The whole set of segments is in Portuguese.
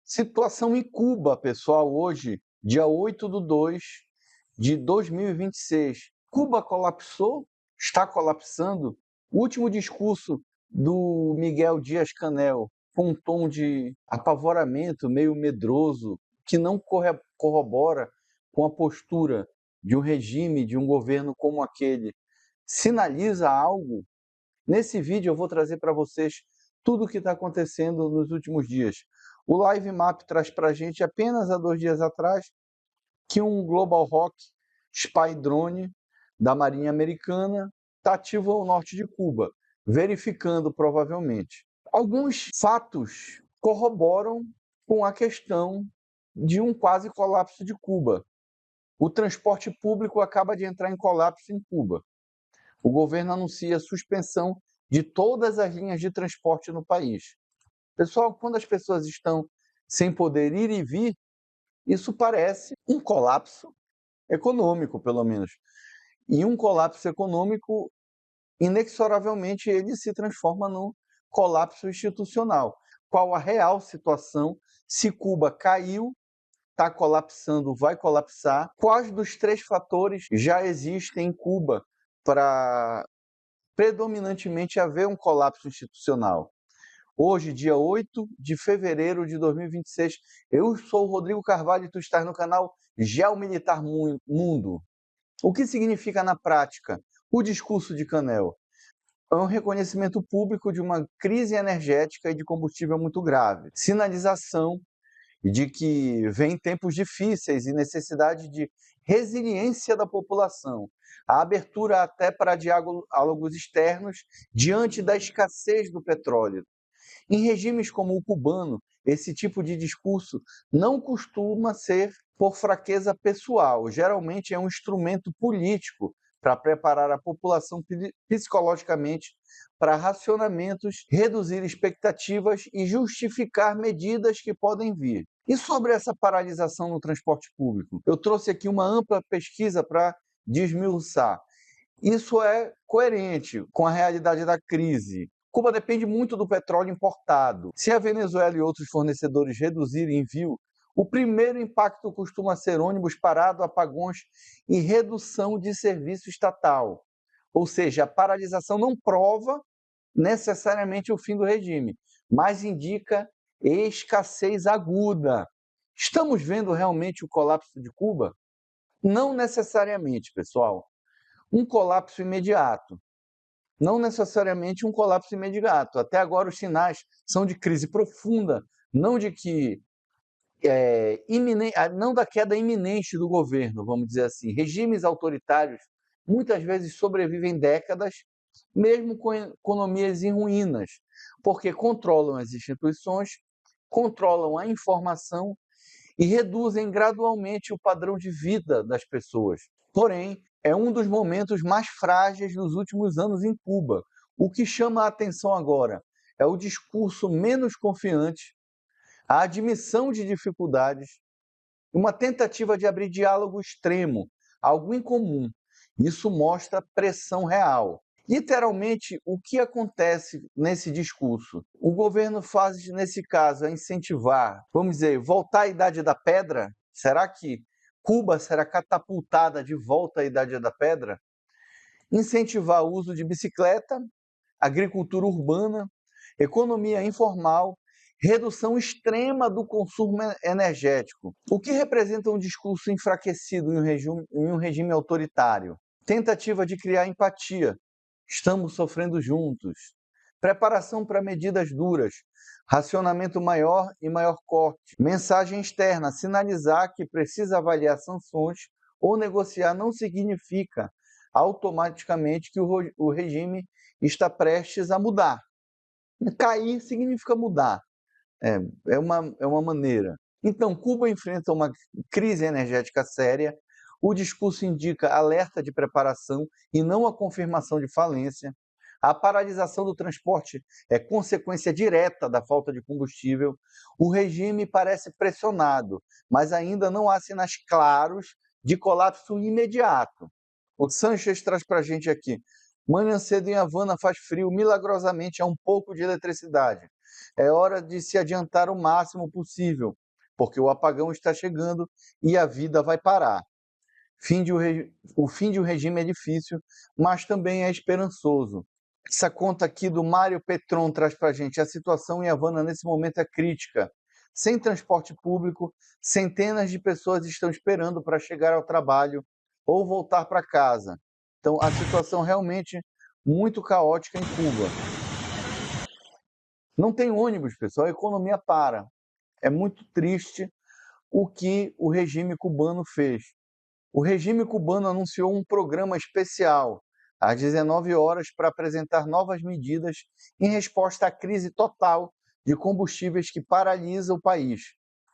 Situação em Cuba, pessoal, hoje, dia 8/2/2026. Cuba colapsou? Está colapsando? O último discurso do Miguel Dias-Canel, com um tom de apavoramento, meio medroso, que não corrobora com a postura de um regime, de um governo como aquele, sinaliza algo? Nesse vídeo eu vou trazer para vocês tudo o que está acontecendo nos últimos dias. O Live Map traz para a gente, apenas há 2 dias atrás, que um Global Hawk Spy Drone da Marinha Americana está ativo ao norte de Cuba, verificando provavelmente. Alguns fatos corroboram com a questão de um quase colapso de Cuba. O transporte público acaba de entrar em colapso em Cuba. O governo anuncia a suspensão de todas as linhas de transporte no país. Pessoal, quando as pessoas estão sem poder ir e vir, isso parece um colapso econômico, pelo menos. E um colapso econômico, inexoravelmente, ele se transforma num colapso institucional. Qual a real situação? Se Cuba caiu, está colapsando, vai colapsar? Quais dos 3 fatores já existem em Cuba para predominantemente haver um colapso institucional? Hoje, dia 8/2/2026, eu sou o Rodrigo Carvalho e tu estás no canal Geomilitar Mundo. O que significa na prática o discurso de Canel? É um reconhecimento público de uma crise energética e de combustível muito grave, sinalização de que vem tempos difíceis e necessidade de resiliência da população, a abertura até para diálogos externos diante da escassez do petróleo. Em regimes como o cubano, esse tipo de discurso não costuma ser por fraqueza pessoal, geralmente é um instrumento político para preparar a população psicologicamente para racionamentos, reduzir expectativas e justificar medidas que podem vir. E sobre essa paralisação no transporte público? Eu trouxe aqui uma ampla pesquisa para desmiuçar. Isso é coerente com a realidade da crise. Cuba depende muito do petróleo importado. Se a Venezuela e outros fornecedores reduzirem envio, o primeiro impacto costuma ser ônibus parado, apagões e redução de serviço estatal. Ou seja, a paralisação não prova necessariamente o fim do regime, mas indica escassez aguda. Estamos vendo realmente o colapso de Cuba? Não necessariamente, pessoal. Um colapso imediato. Não necessariamente um colapso imediato. Até agora os sinais são de crise profunda, não de que não da queda iminente do governo, vamos dizer assim. Regimes autoritários muitas vezes sobrevivem décadas, mesmo com economias em ruínas, porque controlam as instituições, controlam a informação e reduzem gradualmente o padrão de vida das pessoas. Porém, é um dos momentos mais frágeis nos últimos anos em Cuba. O que chama a atenção agora é o discurso menos confiante, a admissão de dificuldades, uma tentativa de abrir diálogo extremo, algo incomum. Isso mostra pressão real. Literalmente, o que acontece nesse discurso? O governo faz, nesse caso, incentivar, vamos dizer, voltar à Idade da Pedra? Será que Cuba será catapultada de volta à Idade da Pedra? Incentivar o uso de bicicleta, agricultura urbana, economia informal, redução extrema do consumo energético. O que representa um discurso enfraquecido em um regime autoritário? Tentativa de criar empatia. Estamos sofrendo juntos. Preparação para medidas duras. Racionamento maior e maior corte. Mensagem externa. Sinalizar que precisa avaliar sanções ou negociar não significa automaticamente que o regime está prestes a mudar. Cair significa mudar. É uma maneira. Então, Cuba enfrenta uma crise energética séria. O discurso indica alerta de preparação e não a confirmação de falência. A paralisação do transporte é consequência direta da falta de combustível. O regime parece pressionado, mas ainda não há sinais claros de colapso imediato. O Sanchez traz para a gente aqui: manhã cedo em Havana faz frio, milagrosamente há um pouco de eletricidade. É hora de se adiantar o máximo possível, porque o apagão está chegando e a vida vai parar. O fim de um regime é difícil, mas também é esperançoso. Essa conta aqui do Mário Petron traz para a gente: a situação em Havana nesse momento é crítica. Sem transporte público, centenas de pessoas estão esperando para chegar ao trabalho ou voltar para casa. Então, a situação realmente muito caótica em Cuba. Não tem ônibus, pessoal, a economia para. É muito triste o que o regime cubano fez. O regime cubano anunciou um programa especial às 19 horas para apresentar novas medidas em resposta à crise total de combustíveis que paralisa o país.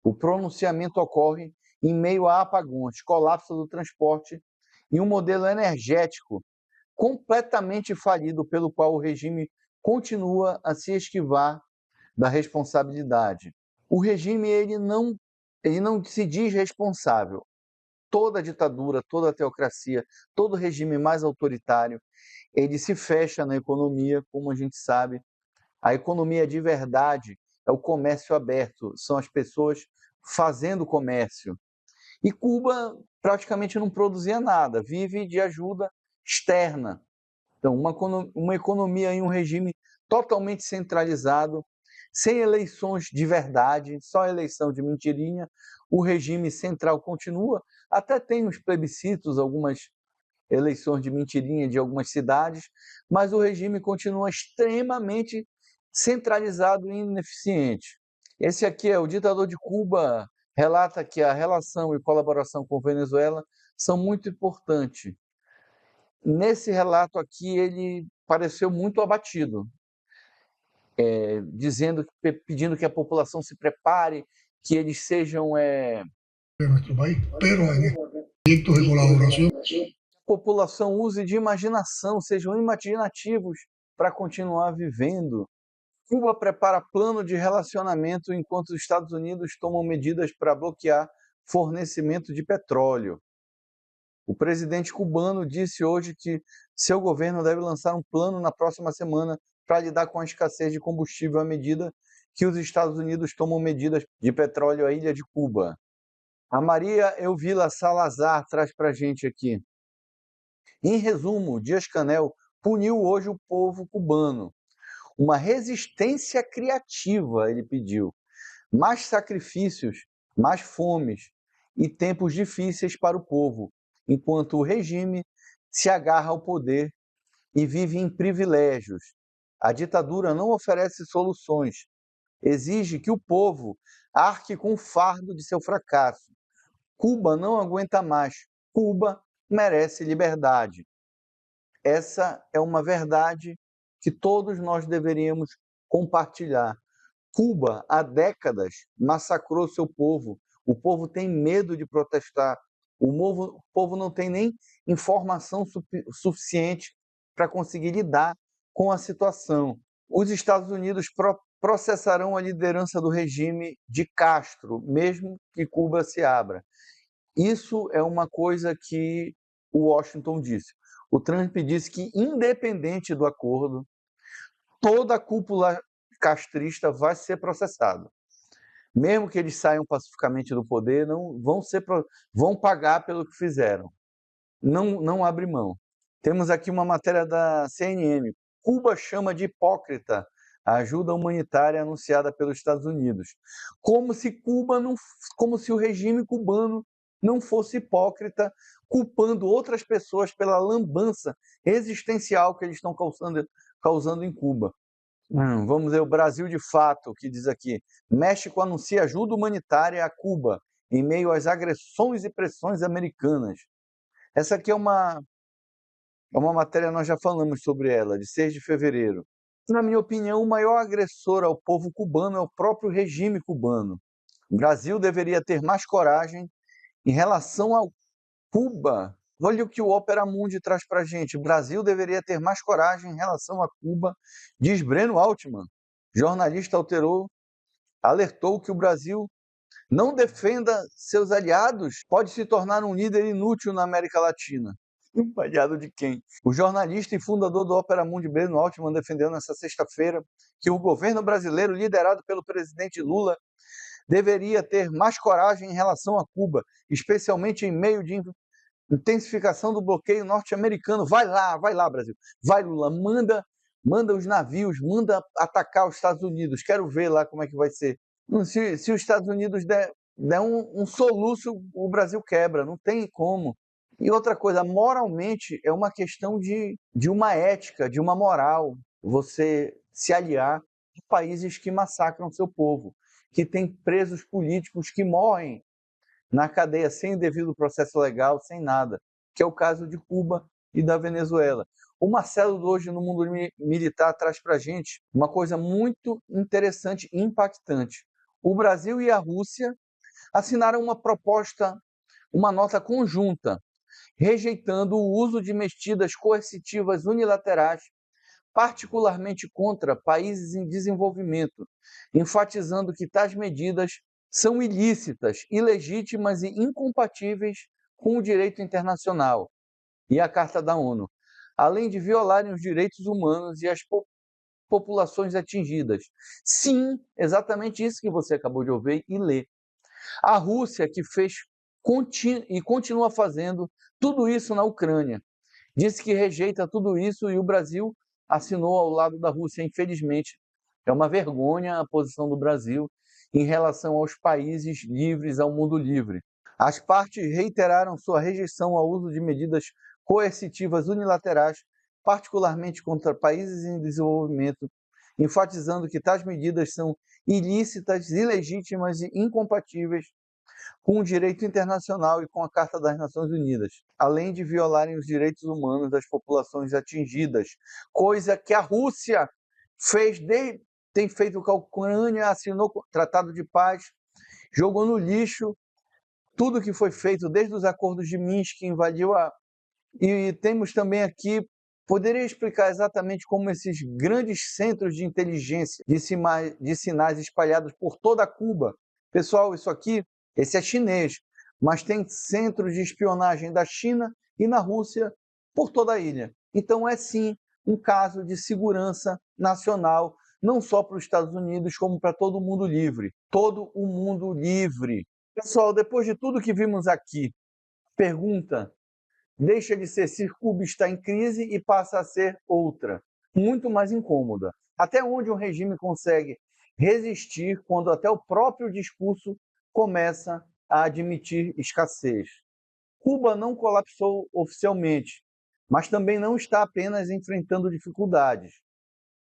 O pronunciamento ocorre em meio a apagões, colapso do transporte e um modelo energético completamente falido, pelo qual o regime continua a se esquivar da responsabilidade. O regime ele não se diz responsável. Toda ditadura, toda teocracia, todo regime mais autoritário, ele se fecha na economia, como a gente sabe. A economia de verdade é o comércio aberto, são as pessoas fazendo comércio. E Cuba praticamente não produzia nada, vive de ajuda externa. Então, uma economia em um regime totalmente centralizado, sem eleições de verdade, só eleição de mentirinha, o regime central continua, até tem os plebiscitos, algumas eleições de mentirinha de algumas cidades, mas o regime continua extremamente centralizado e ineficiente. Esse aqui é o ditador de Cuba, relata que a relação e colaboração com Venezuela são muito importantes. Nesse relato aqui, ele pareceu muito abatido, pedindo que a população se prepare, que eles sejam de nuestro país, pero en proyectos de colaboración. a população use de imaginação, sejam imaginativos para continuar vivendo. Cuba prepara plano de relacionamento enquanto os Estados Unidos tomam medidas para bloquear fornecimento de petróleo. O presidente cubano disse hoje que seu governo deve lançar um plano na próxima semana para lidar com a escassez de combustível à medida que os Estados Unidos tomam medidas de petróleo à ilha de Cuba. A Maria Elvila Salazar traz para a gente aqui. Em resumo, Dias-Canel puniu hoje o povo cubano. Uma resistência criativa, ele pediu. Mais sacrifícios, mais fomes e tempos difíceis para o povo, enquanto o regime se agarra ao poder e vive em privilégios. A ditadura não oferece soluções, exige que o povo arque com o fardo de seu fracasso. Cuba não aguenta mais, Cuba merece liberdade. Essa é uma verdade que todos nós deveríamos compartilhar. Cuba, há décadas, massacrou seu povo. O povo tem medo de protestar. O povo não tem nem informação suficiente para conseguir lidar com a situação. Os Estados Unidos processarão a liderança do regime de Castro, mesmo que Cuba se abra. Isso é uma coisa que o Washington disse. O Trump disse que, independente do acordo, toda a cúpula castrista vai ser processada. Mesmo que eles saiam pacificamente do poder, não vão pagar pelo que fizeram. Não abre mão. Temos aqui uma matéria da CNN. Cuba chama de hipócrita a ajuda humanitária anunciada pelos Estados Unidos. Como se o regime cubano não fosse hipócrita, culpando outras pessoas pela lambança existencial que eles estão causando em Cuba. Vamos ver o Brasil de fato, que diz aqui. México anuncia ajuda humanitária a Cuba em meio às agressões e pressões americanas. Essa aqui é uma matéria, nós já falamos sobre ela, de 6 de fevereiro. Na minha opinião, o maior agressor ao povo cubano é o próprio regime cubano. O Brasil deveria ter mais coragem em relação ao Cuba. Olha o que o Opera Mundi traz para a gente. O Brasil deveria ter mais coragem em relação a Cuba, diz Breno Altman. Jornalista alertou que o Brasil não defenda seus aliados, pode se tornar um líder inútil na América Latina. Empalhado de quem? O jornalista e fundador do Opera Mundi, Breno Altman, defendeu nesta sexta-feira que o governo brasileiro, liderado pelo presidente Lula, deveria ter mais coragem em relação a Cuba, especialmente em meio de intensificação do bloqueio norte-americano. Vai lá, Brasil. Vai, Lula, manda os navios, manda atacar os Estados Unidos. Quero ver lá como é que vai ser. Se os Estados Unidos der um soluço, o Brasil quebra, não tem como. E outra coisa, moralmente, é uma questão de uma ética, de uma moral, você se aliar a países que massacram seu povo, que tem presos políticos que morrem na cadeia sem o devido processo legal, sem nada, que é o caso de Cuba e da Venezuela. O Marcelo, hoje, no Mundo Militar, traz para a gente uma coisa muito interessante e impactante. O Brasil e a Rússia assinaram uma proposta, uma nota conjunta, rejeitando o uso de medidas coercitivas unilaterais, particularmente contra países em desenvolvimento, enfatizando que tais medidas são ilícitas, ilegítimas e incompatíveis com o direito internacional e a Carta da ONU, além de violarem os direitos humanos e as populações atingidas. Sim, exatamente isso que você acabou de ouvir e ler. A Rússia, que fez e continua fazendo tudo isso na Ucrânia, disse que rejeita tudo isso e o Brasil assinou ao lado da Rússia. Infelizmente, é uma vergonha a posição do Brasil em relação aos países livres, ao mundo livre. As partes reiteraram sua rejeição ao uso de medidas coercitivas unilaterais, particularmente contra países em desenvolvimento, enfatizando que tais medidas são ilícitas, ilegítimas e incompatíveis com o direito internacional e com a Carta das Nações Unidas, além de violarem os direitos humanos das populações atingidas, coisa que a Rússia tem feito com a Ucrânia, assinou o Tratado de Paz, jogou no lixo tudo que foi feito desde os acordos de Minsk, que invadiu a... E temos também aqui, poderia explicar exatamente como esses grandes centros de inteligência, de sinais espalhados por toda Cuba. Pessoal, isso aqui, esse é chinês, mas tem centros de espionagem da China e na Rússia por toda a ilha. Então é sim um caso de segurança nacional, não só para os Estados Unidos, como para todo o mundo livre. Todo o mundo livre. Pessoal, depois de tudo que vimos aqui, pergunta deixa de ser se Cuba está em crise e passa a ser outra, muito mais incômoda. Até onde um regime consegue resistir quando até o próprio discurso começa a admitir escassez? Cuba não colapsou oficialmente, mas também não está apenas enfrentando dificuldades.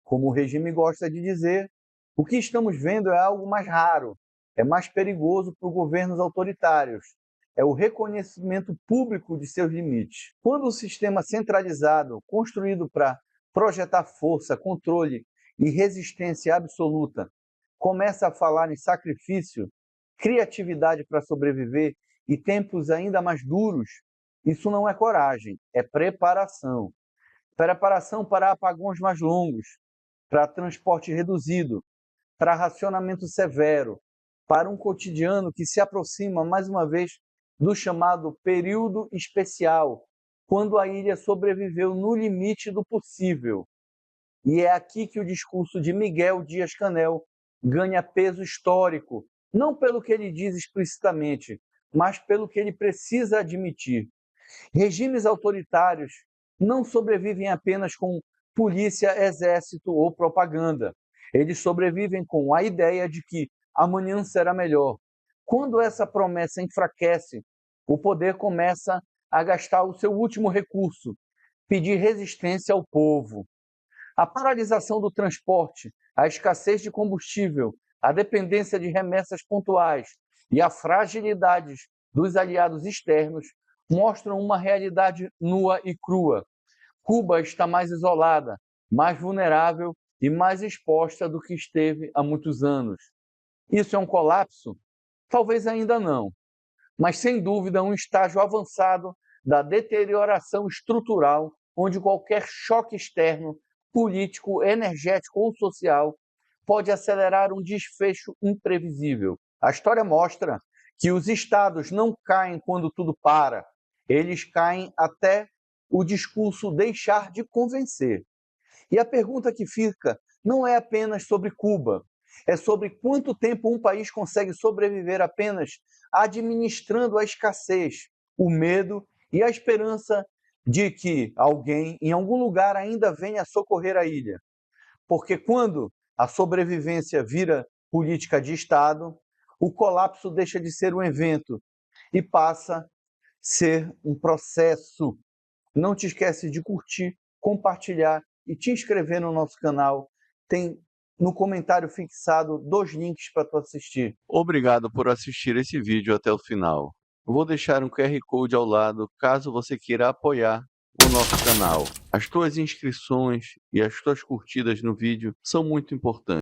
Como o regime gosta de dizer, o que estamos vendo é algo mais raro, é mais perigoso para os governos autoritários, é o reconhecimento público de seus limites. Quando o sistema centralizado, construído para projetar força, controle e resistência absoluta, começa a falar em sacrifício, criatividade para sobreviver e tempos ainda mais duros, isso não é coragem, é preparação. Preparação para apagões mais longos, para transporte reduzido, para racionamento severo, para um cotidiano que se aproxima, mais uma vez, do chamado período especial, quando a ilha sobreviveu no limite do possível. E é aqui que o discurso de Miguel Dias-Canel ganha peso histórico, não pelo que ele diz explicitamente, mas pelo que ele precisa admitir. Regimes autoritários não sobrevivem apenas com polícia, exército ou propaganda. Eles sobrevivem com a ideia de que amanhã será melhor. Quando essa promessa enfraquece, o poder começa a gastar o seu último recurso, pedir resistência ao povo. A paralisação do transporte, a escassez de combustível, a dependência de remessas pontuais e a fragilidade dos aliados externos mostram uma realidade nua e crua. Cuba está mais isolada, mais vulnerável e mais exposta do que esteve há muitos anos. Isso é um colapso? Talvez ainda não, mas sem dúvida um estágio avançado da deterioração estrutural, onde qualquer choque externo, político, energético ou social, pode acelerar um desfecho imprevisível. A história mostra que os estados não caem quando tudo para, eles caem até o discurso deixar de convencer. E a pergunta que fica não é apenas sobre Cuba, é sobre quanto tempo um país consegue sobreviver apenas administrando a escassez, o medo e a esperança de que alguém em algum lugar ainda venha socorrer a ilha. Porque quando a sobrevivência vira política de Estado, o colapso deixa de ser um evento e passa a ser um processo. Não te esquece de curtir, compartilhar e te inscrever no nosso canal. Tem no comentário fixado 2 links para tu assistir. Obrigado por assistir esse vídeo até o final. Vou deixar um QR Code ao lado caso você queira apoiar o nosso canal. As tuas inscrições e as tuas curtidas no vídeo são muito importantes.